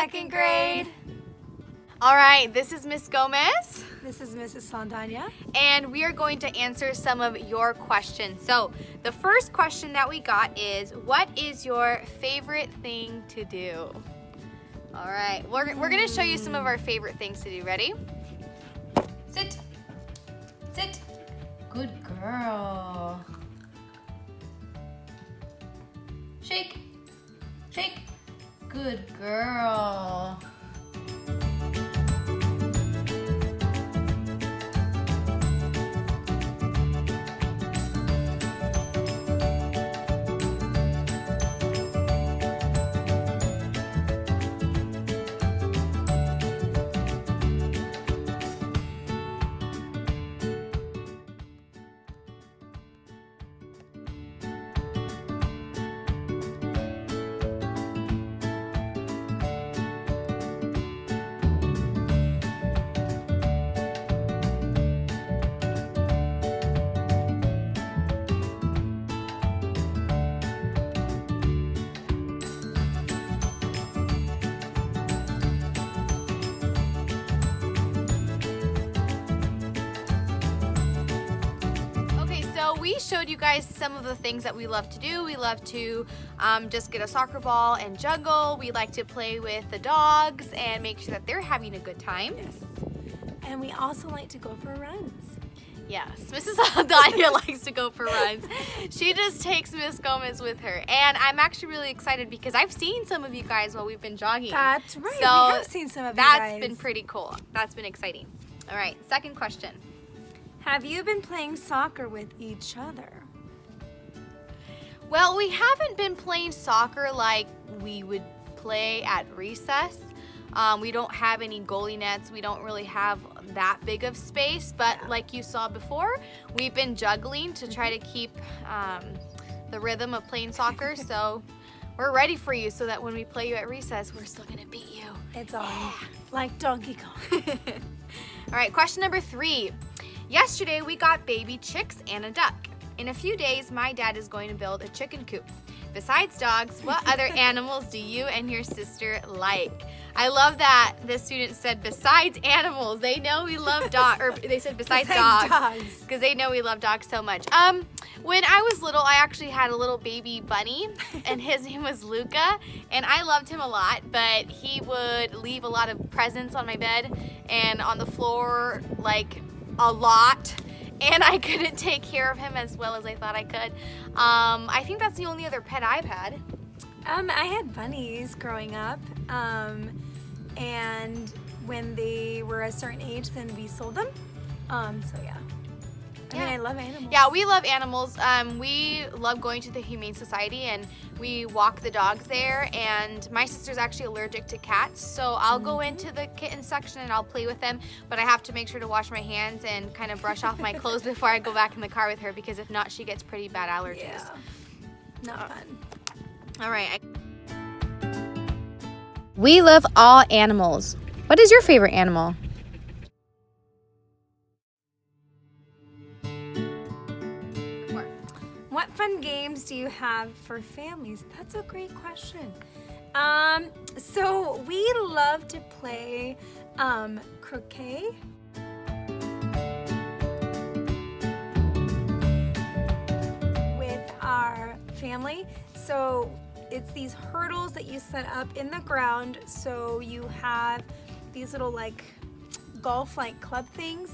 second grade. All right, this is Miss Gómez. This is Mrs. Saldaña. And we are going to answer some of your questions. So the first question that we got is, what is your favorite thing to do? All right, we're gonna show you some of our favorite things to do. Ready? Sit. Sit. Good girl. Shake. Shake. Good girl. We showed you guys some of the things that we love to do. We love to just get a soccer ball and juggle. We like to play with the dogs and make sure that they're having a good time. Yes. And we also like to go for runs. Yes, Mrs. Saldaña likes to go for runs. She just takes Miss Gómez with her. And I'm actually really excited because I've seen some of you guys while we've been jogging. That's right, so we have seen some of you guys. That's been pretty cool. That's been exciting. All right, second question. Have you been playing soccer with each other? Well, we haven't been playing soccer like we would play at recess. We don't have any goalie nets. We don't really have that big of space, but like you saw before, we've been juggling to try to keep the rhythm of playing soccer. So we're ready for you so that when we play you at recess, we're still gonna beat you. It's on, like Donkey Kong. All right, question number 3. Yesterday, we got baby chicks and a duck. In a few days, my dad is going to build a chicken coop. Besides dogs, what other animals do you and your sister like? I love that the student said besides animals. They know we love dogs, or they said besides dogs, because they know we love dogs so much. When I was little, I actually had a little baby bunny, and his name was Luca, and I loved him a lot, but he would leave a lot of presents on my bed and on the floor, like a lot, and I couldn't take care of him as well as I thought I could. I think that's the only other pet I've had. I had bunnies growing up, and when they were a certain age, then we sold them. So yeah. I mean, I love animals. Yeah, we love animals. We love going to the Humane Society, and we walk the dogs there, and my sister's actually allergic to cats, so I'll go into the kitten section and I'll play with them, but I have to make sure to wash my hands and kind of brush off my clothes before I go back in the car with her, because if not, she gets pretty bad allergies. Yeah. Not fun. All right. We love all animals. What is your favorite animal? What fun games do you have for families? That's a great question. So we love to play croquet. With our family. So it's these hurdles that you set up in the ground. So you have these little like golf-like club things.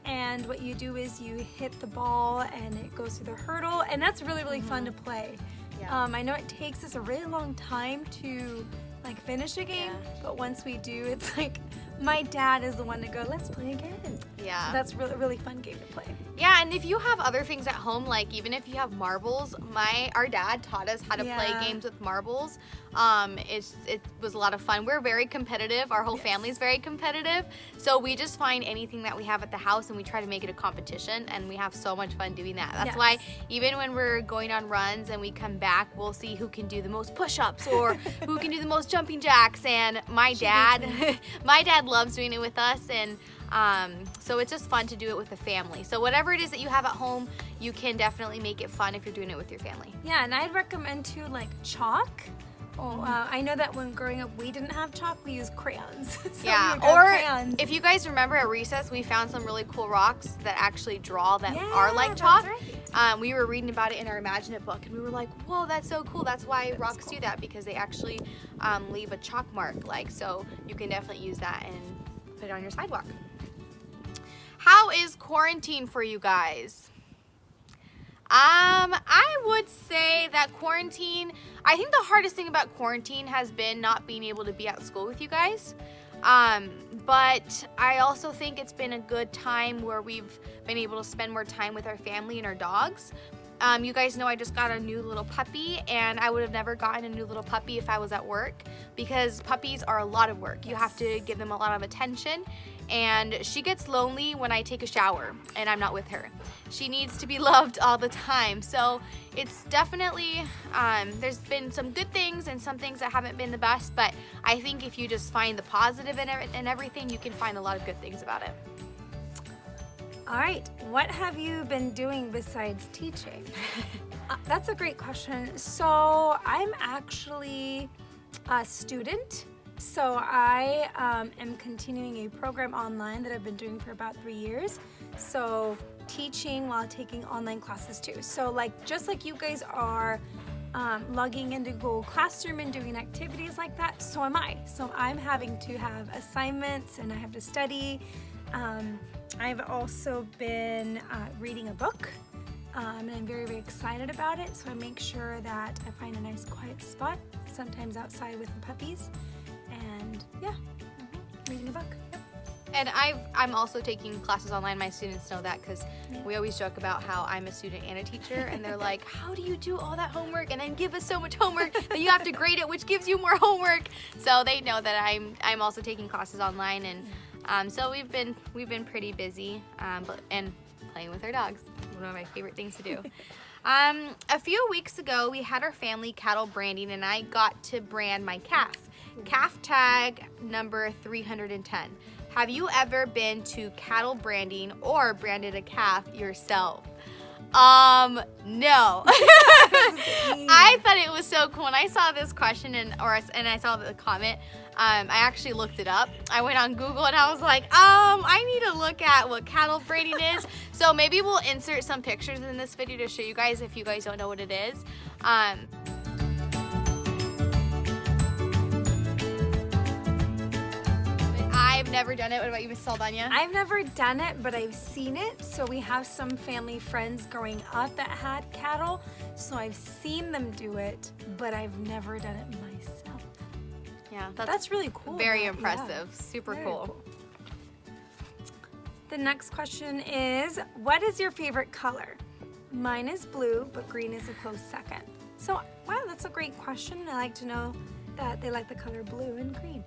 And what you do is you hit the ball and it goes through the hurdle, and that's really, really fun to play. Yeah. I know it takes us a really long time to like finish a game, but once we do, it's like my dad is the one to go, let's play again. Yeah. So that's really, really fun game to play. Yeah, and if you have other things at home, like even if you have marbles, our dad taught us how to play games with marbles. It was a lot of fun. We're very competitive. Our whole family's very competitive. So we just find anything that we have at the house and we try to make it a competition, and we have so much fun doing that. That's why even when we're going on runs and we come back, we'll see who can do the most push-ups or who can do the most jumping jacks. And my dad loves doing it with us, and so it's just fun to do it with the family. So whatever it is that you have at home, you can definitely make it fun if you're doing it with your family. Yeah, and I'd recommend too, like chalk I know that when growing up we didn't have chalk, we used crayons. So Yeah, we would draw or crayons. if you guys remember at recess, we found some really cool rocks that actually draw that Yeah, are like that's chalk. right. We were reading about it in our Imagine It book, and we were like, whoa, that's so cool. That's why rocks do that, because they actually leave a chalk mark. Like, so you can definitely use that and put it on your sidewalk. How is quarantine for you guys? I would say that quarantine, I think the hardest thing about quarantine has been not being able to be at school with you guys. But I also think it's been a good time where we've been able to spend more time with our family and our dogs. You guys know I just got a new little puppy, and I would have never gotten a new little puppy if I was at work, because puppies are a lot of work. You have to give them a lot of attention, and she gets lonely when I take a shower and I'm not with her. She needs to be loved all the time. So it's definitely, there's been some good things and some things that haven't been the best, but I think if you just find the positive in everything, you can find a lot of good things about it. All right, what have you been doing besides teaching? That's a great question. So I'm actually a student. So I am continuing a program online that I've been doing for about 3 years. So teaching while taking online classes too. So just like you guys are logging into Google Classroom and doing activities like that, so am I. So I'm having to have assignments and I have to study. I've also been reading a book, and I'm very, very excited about it. So I make sure that I find a nice quiet spot, sometimes outside with the puppies, and yeah, reading a book. Yep. And I'm also taking classes online. My students know that, because we always joke about how I'm a student and a teacher, and they're like, how do you do all that homework and then give us so much homework that you have to grade it, which gives you more homework? So they know that I'm also taking classes online, and so we've been pretty busy, and playing with our dogs. One of my favorite things to do. A few weeks ago, we had our family cattle branding, and I got to brand my calf. Calf tag number 310. Have you ever been to cattle branding or branded a calf yourself? No. I thought it was so cool. When I saw this question and I saw the comment, I actually looked it up. I went on Google and I was like, I need to look at what cattle branding is. So maybe we'll insert some pictures in this video to show you guys if you guys don't know what it is. I've never done it. What about you, Miss Saldaña? I've never done it, but I've seen it. So we have some family friends growing up that had cattle. So I've seen them do it, but I've never done it myself. Yeah, that's really cool. Very Yeah. impressive. Super Very cool. The next question is, what is your favorite color? Mine is blue, but green is a close second. So, wow, that's a great question. I like to know that they like the color blue and green.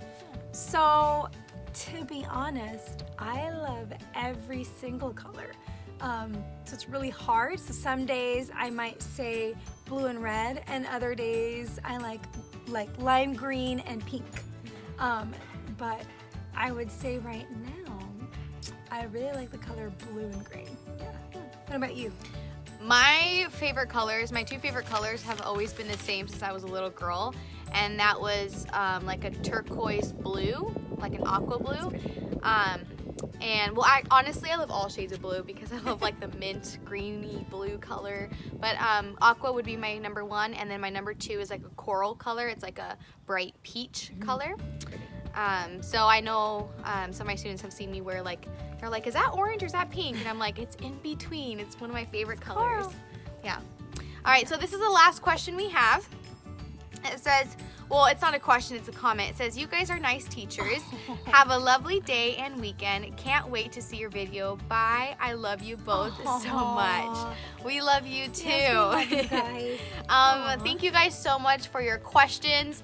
So, to be honest, I love every single color. So it's really hard. So some days I might say blue and red, and other days I like lime green and pink. But I would say right now, I really like the color blue and green. Yeah. What about you? My favorite colors, my two favorite colors have always been the same since I was a little girl, and that was like a turquoise blue, like an aqua blue. And well, honestly I love all shades of blue because I love like the mint greeny blue color, but aqua would be my number one, and then my number two is like a coral color. It's like a bright peach color. So I know some of my students have seen me wear they're like, is that orange or is that pink? And I'm like, it's in between. It's one of my favorite colors. Coral. Yeah. All right, so this is the last question we have. It says, well, it's not a question, it's a comment. It says, you guys are nice teachers. Have a lovely day and weekend. Can't wait to see your video. Bye. I love you both so much. We love you too. Yes, we love you guys. Thank you guys so much for your questions,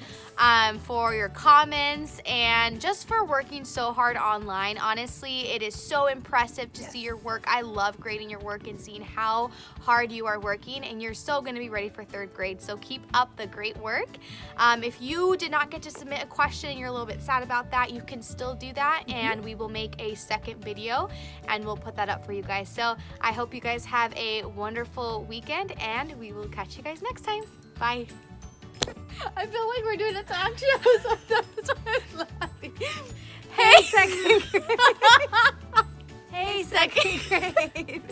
for your comments, and just for working so hard online. Honestly, it is so impressive to see your work. I love grading your work and seeing how hard you are working, and you're so going to be ready for third grade. So keep up the great work. If you did not get to submit a question and you're a little bit sad about that, you can still do that, and we will make a second video and we'll put that up for you guys. So I hope you guys have a wonderful weekend, and we will catch you guys next time. Bye. I feel like we're doing a talk show, so that's why I'm laughing. Hey, second grade. Hey, second grade.